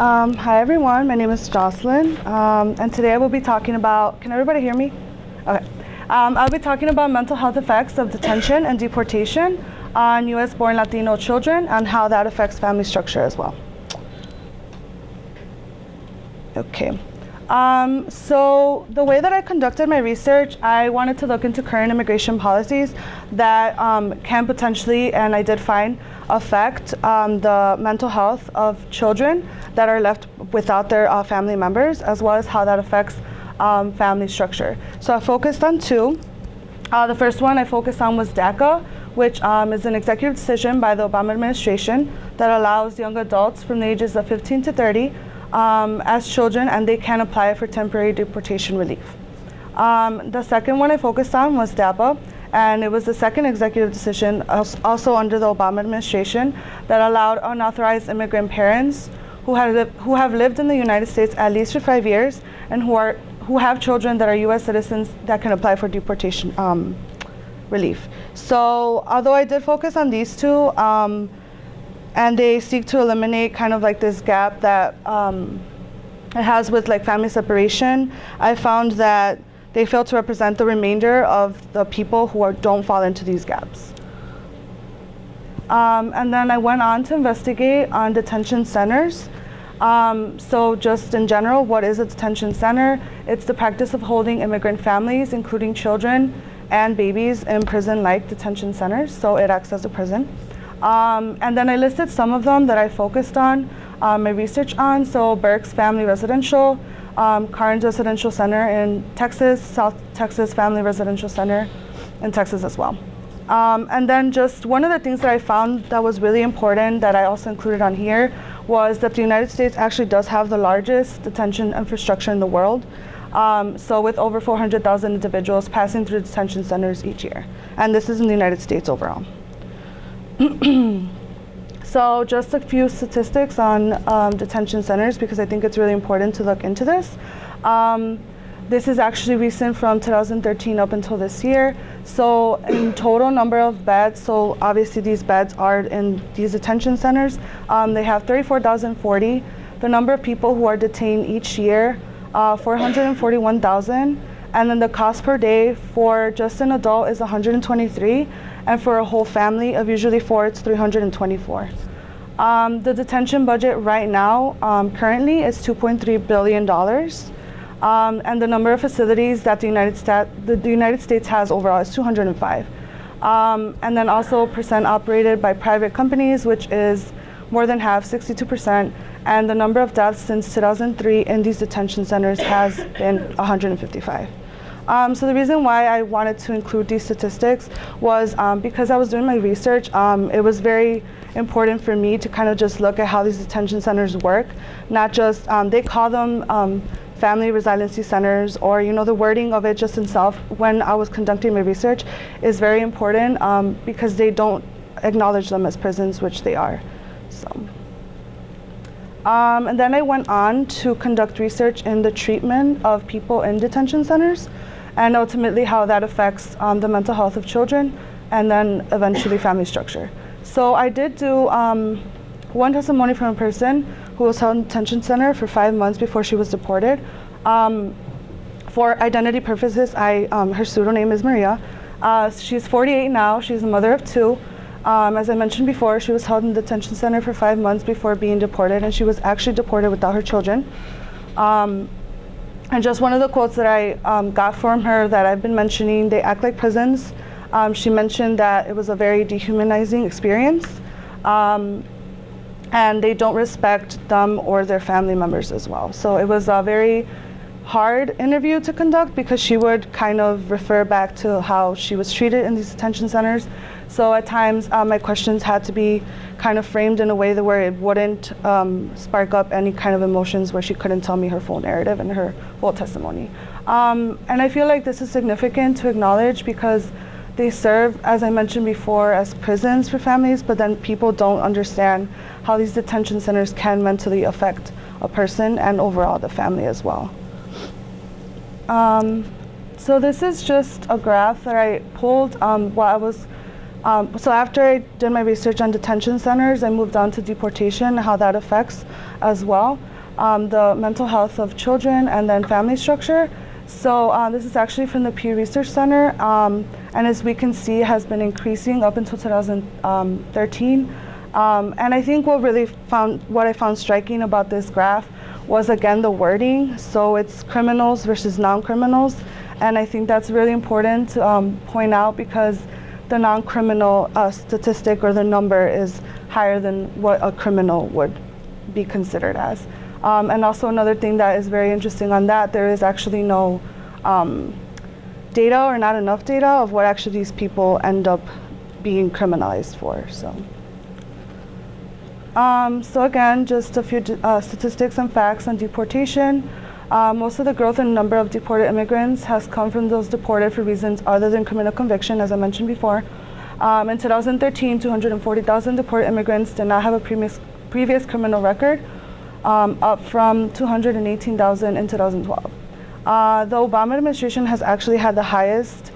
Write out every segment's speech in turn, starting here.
Hi everyone, my name is Jocelyn, and today I will be talking about, can everybody hear me? Okay. I'll be talking about mental health effects of detention and deportation on US-born Latino children and how that affects family structure as well. Okay. So the way that I conducted my research, I wanted to look into current immigration policies that can potentially, and I did find, affect the mental health of children that are left without their family members, as well as how that affects family structure. So I focused on two. The first one I focused on was DACA, which is an executive decision by the Obama administration that allows young adults from the ages of 15 to 30 as children, and they can apply for temporary deportation relief. The second one I focused on was DAPA, and it was the second executive decision, also under the Obama administration, that allowed unauthorized immigrant parents who have lived in the United States at least for 5 years and who have children that are U.S. citizens that can apply for deportation relief. So although I did focus on these two, and they seek to eliminate kind of like this gap that it has with like family separation, I found that they fail to represent the remainder of the people who don't fall into these gaps. And then I went on to investigate on detention centers. So just in general, what is a detention center? It's the practice of holding immigrant families, including children and babies, in prison-like detention centers. So it acts as a prison. And then I listed some of them that I focused on my research on. So Burke's Family Residential, Carnes Residential Center in Texas, South Texas Family Residential Center in Texas as well. And then just one of the things that I found that was really important that I also included on here was that the United States actually does have the largest detention infrastructure in the world. So with over 400,000 individuals passing through detention centers each year. And this is in the United States overall. So just a few statistics on detention centers, because I think it's really important to look into this. This is actually recent from 2013 up until this year. So in total number of beds, so obviously these beds are in these detention centers, they have 34,040. The number of people who are detained each year, 441,000. And then the cost per day for just an adult is 123. And for a whole family of usually 4, it's 324. The detention budget right now, currently, is $2.3 billion. And the number of facilities that the United States has overall is 205. And then also percent operated by private companies, which is more than half, 62%. And the number of deaths since 2003 in these detention centers has been 155. So the reason why I wanted to include these statistics was because I was doing my research. It was very important for me to kind of just look at how these detention centers work, not just, they call them family resiliency centers, or the wording of it just itself when I was conducting my research is very important because they don't acknowledge them as prisons, which they are. So. And then I went on to conduct research in the treatment of people in detention centers, and ultimately how that affects the mental health of children, and then eventually family structure. So I did do one testimony from a person who was held in detention center for 5 months before she was deported. For identity purposes, her pseudonym is Maria. She's 48 now, she's a mother of 2. As I mentioned before, she was held in detention center for 5 months before being deported, and she was actually deported without her children. And just one of the quotes that I got from her that I've been mentioning, they act like prisons. She mentioned that it was a very dehumanizing experience, and they don't respect them or their family members as well. So it was a very hard interview to conduct because she would kind of refer back to how she was treated in these detention centers. So at times my questions had to be kind of framed in a way that where it wouldn't spark up any kind of emotions, where she couldn't tell me her full narrative and her full testimony. And I feel like this is significant to acknowledge because they serve, as I mentioned before, as prisons for families, but then people don't understand how these detention centers can mentally affect a person and overall the family as well. So this is just a graph that I pulled while I was, so after I did my research on detention centers, I moved on to deportation, how that affects as well. the mental health of children, and then family structure. So this is actually from the Pew Research Center, and as we can see, has been increasing up until 2013. And I think what I found striking about this graph was, again, the wording. So it's criminals versus non-criminals, and I think that's really important to point out, because the non-criminal statistic or the number is higher than what a criminal would be considered as. And also another thing that is very interesting on that, there is actually no data, or not enough data, of what actually these people end up being criminalized for. So again, just a few statistics and facts on deportation. Most of the growth in number of deported immigrants has come from those deported for reasons other than criminal conviction, as I mentioned before. In 2013, 240,000 deported immigrants did not have a previous criminal record, up from 218,000 in 2012. The Obama administration has actually had the highest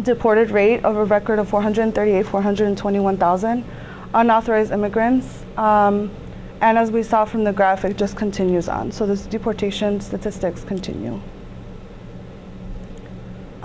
deported rate, of a record of 421,000 unauthorized immigrants. And as we saw from the graph, it just continues on. So this deportation statistics continue.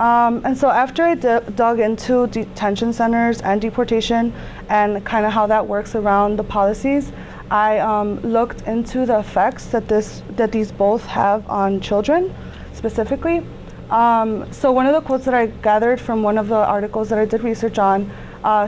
And so after I dug into detention centers and deportation and kind of how that works around the policies, I looked into the effects that these both have on children specifically. So one of the quotes that I gathered from one of the articles that I did research on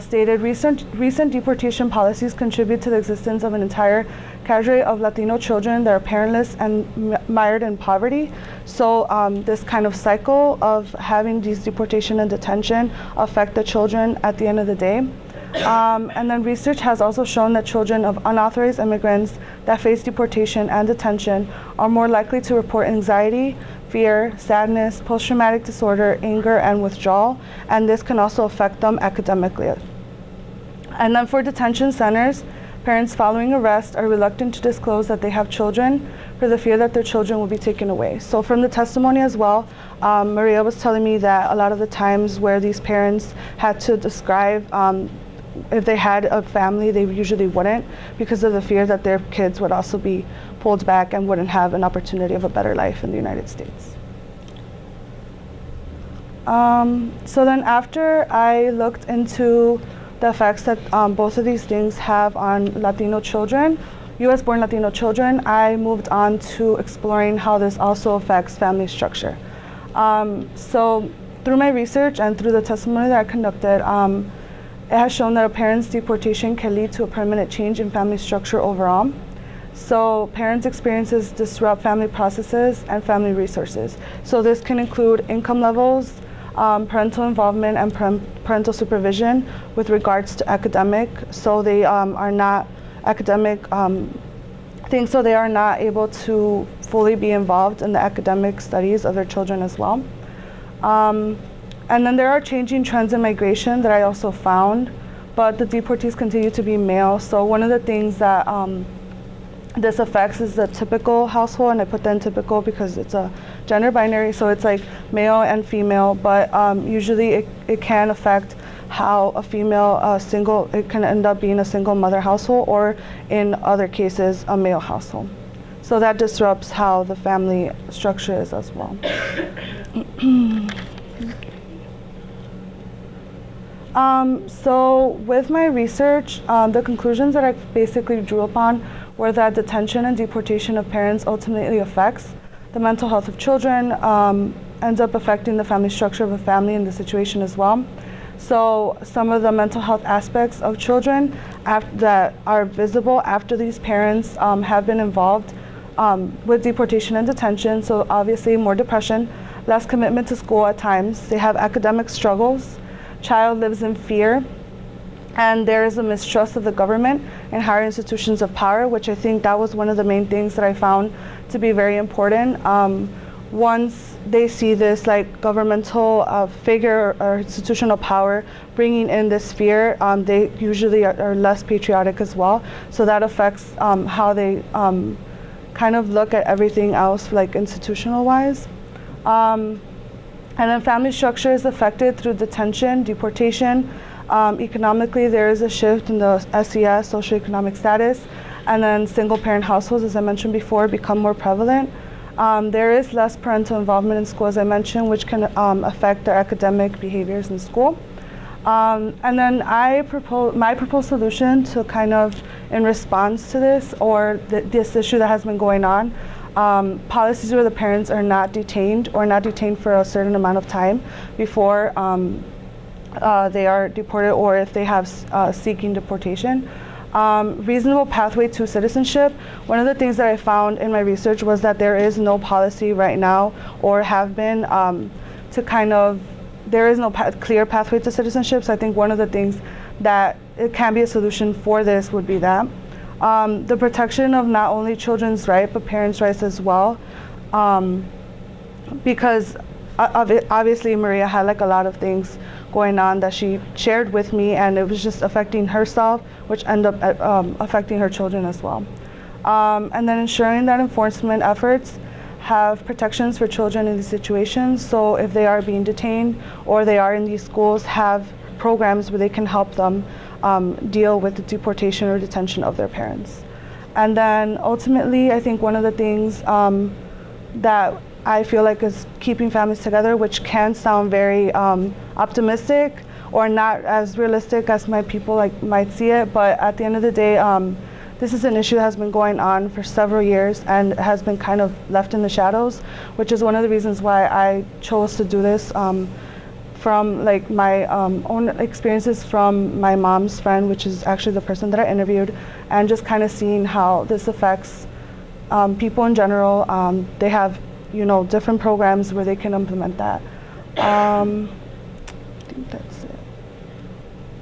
stated, recent deportation policies contribute to the existence of an entire cadre of Latino children that are parentless and mired in poverty. So this kind of cycle of having these deportation and detention affect the children at the end of the day. And then research has also shown that children of unauthorized immigrants that face deportation and detention are more likely to report anxiety, fear, sadness, post-traumatic disorder, anger, and withdrawal, and this can also affect them academically. And then for detention centers, parents following arrest are reluctant to disclose that they have children for the fear that their children will be taken away. So from the testimony as well, Maria was telling me that a lot of the times where these parents had to describe if they had a family, they usually wouldn't, because of the fear that their kids would also be pulled back and wouldn't have an opportunity of a better life in the United States. So then after I looked into the effects that both of these things have on Latino children, US-born Latino children, I moved on to exploring how this also affects family structure. So through my research and through the testimony that I conducted, it has shown that a parent's deportation can lead to a permanent change in family structure overall. So parents' experiences disrupt family processes and family resources. So this can include income levels, parental involvement, and parental supervision with regards to academic. So they are not academic things, so they are not able to fully be involved in the academic studies of their children as well. And then there are changing trends in migration that I also found, but the deportees continue to be male. So one of the things that this affects is the typical household, and I put that in typical because it's a gender binary, so it's like male and female, but usually it can affect how a female it can end up being a single mother household, or in other cases, a male household. So that disrupts how the family structure is as well. So with my research, the conclusions that I basically drew upon were that detention and deportation of parents ultimately affects the mental health of children, ends up affecting the family structure of a family in the situation as well. So some of the mental health aspects of children that are visible after these parents have been involved with deportation and detention. So obviously more depression, less commitment to school at times. They have academic struggles. Child lives in fear, and there is a mistrust of the government and higher institutions of power, which I think that was one of the main things that I found to be very important. Once they see this like governmental figure or institutional power bringing in this fear, they usually are less patriotic as well. So that affects how they kind of look at everything else, like institutional wise. And then family structure is affected through detention, deportation. Economically, there is a shift in the SES, socioeconomic status, And then single parent households, as I mentioned before, become more prevalent. There is less parental involvement in school, as I mentioned, which can affect their academic behaviors in school. And then my proposed solution to kind of in response to this, or this issue that has been going on, policies where the parents are not detained or not detained for a certain amount of time before they are deported, or if they have seeking deportation. Reasonable pathway to citizenship. One of the things that I found in my research was that there is no policy right now, or have been, to kind of, there is no clear pathway to citizenship. So I think one of the things that it can be a solution for this would be that. The protection of not only children's rights, but parents' rights as well. Because obviously Maria had like a lot of things going on that she shared with me, and it was just affecting herself, which ended up affecting her children as well. And then ensuring that enforcement efforts have protections for children in these situations. So if they are being detained or they are in these schools, have programs where they can help them deal with the deportation or detention of their parents. And then ultimately, I think one of the things that I feel like is keeping families together, which can sound very optimistic or not as realistic as people might see it, but at the end of the day, this is an issue that has been going on for several years and has been kind of left in the shadows, which is one of the reasons why I chose to do this, from like my own experiences from my mom's friend, which is actually the person that I interviewed, and just kind of seeing how this affects people in general. They have, different programs where they can implement that. I think that's it.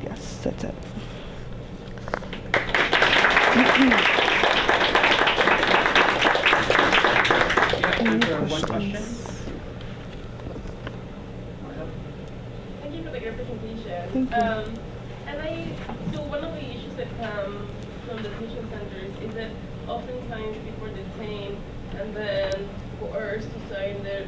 Yes, that's it. One question. Thank you for the great presentation. Thank you. So one of the issues that come from detention centers is that oftentimes people are detained and then coerced to sign their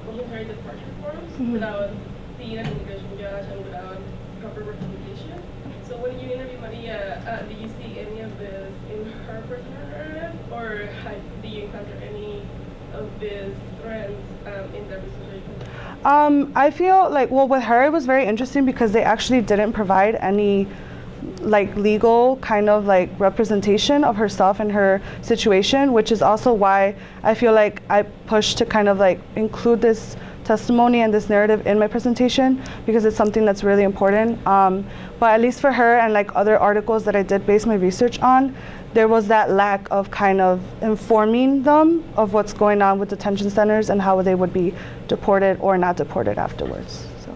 voluntary departure forms without seeing an immigration judge and without proper representation. So when you interview Maria, do you see any of this in her personal narrative, or do you encounter any of these threats in the research? I feel like, with her it was very interesting because they actually didn't provide any legal kind of representation of herself and her situation, which is also why I feel like I pushed to kind of include this testimony and this narrative in my presentation, because it's something that's really important. But at least for her and other articles that I did base my research on, there was that lack of kind of informing them of what's going on with detention centers and how they would be deported or not deported afterwards. So.